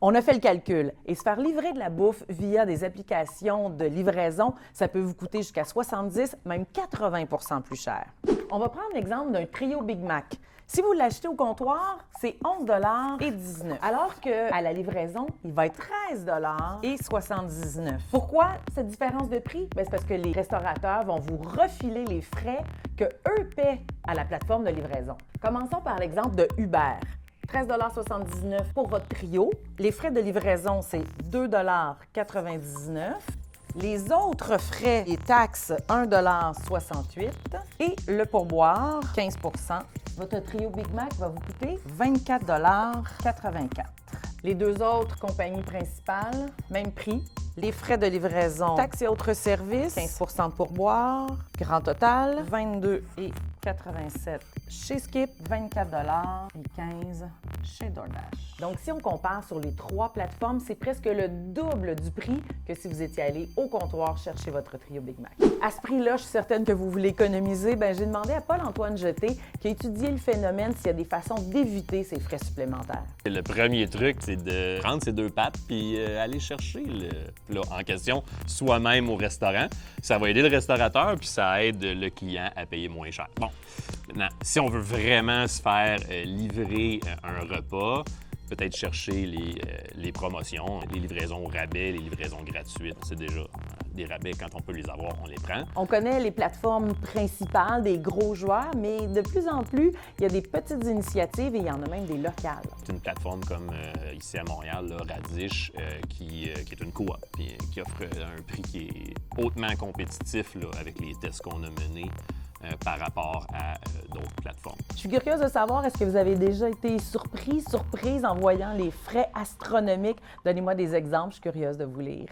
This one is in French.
On a fait le calcul et se faire livrer de la bouffe via des applications de livraison, ça peut vous coûter jusqu'à 70, même 80 plus cher. On va prendre l'exemple d'un trio Big Mac. Si vous l'achetez au comptoir, c'est 11,19 $, alors qu'à la livraison, il va être 13,79 $. Pourquoi cette différence de prix? C'est parce que les restaurateurs vont vous refiler les frais que eux paient à la plateforme de livraison. Commençons par l'exemple de Uber. 13,79 $ pour votre trio. Les frais de livraison, c'est 2,99 $. Les autres frais et taxes, 1,68 $. Et le pourboire, 15 %. Votre trio Big Mac va vous coûter 24,84 $. Les deux autres compagnies principales, même prix. Les frais de livraison, taxes et autres services, 15 % de pourboire. Grand total, 22,87 $ chez Skip, 24,15 $ chez DoorDash. Donc, si on compare sur les trois plateformes, c'est presque le double du prix que si vous étiez allé au comptoir chercher votre trio Big Mac. À ce prix-là, je suis certaine que vous voulez économiser. J'ai demandé à Paul-Antoine Jeté, qui a étudié le phénomène, s'il y a des façons d'éviter ces frais supplémentaires. Le premier truc, c'est de prendre ses deux pattes puis aller chercher le plat en question soi-même au restaurant. Ça va aider le restaurateur puis ça aide le client à payer moins cher. Bon, maintenant, si on veut vraiment se faire livrer un repas, peut-être chercher les promotions, les livraisons au rabais, les livraisons gratuites. C'est déjà des rabais, quand on peut les avoir, on les prend. On connaît les plateformes principales des gros joueurs, mais de plus en plus, il y a des petites initiatives et il y en a même des locales. C'est une plateforme comme ici à Montréal, là, Radish, qui est une coop, qui offre un prix qui est hautement compétitif là, avec les tests qu'on a menés. Par rapport à d'autres plateformes. Je suis curieuse de savoir, est-ce que vous avez déjà été surprise en voyant les frais astronomiques? Donnez-moi des exemples, je suis curieuse de vous lire.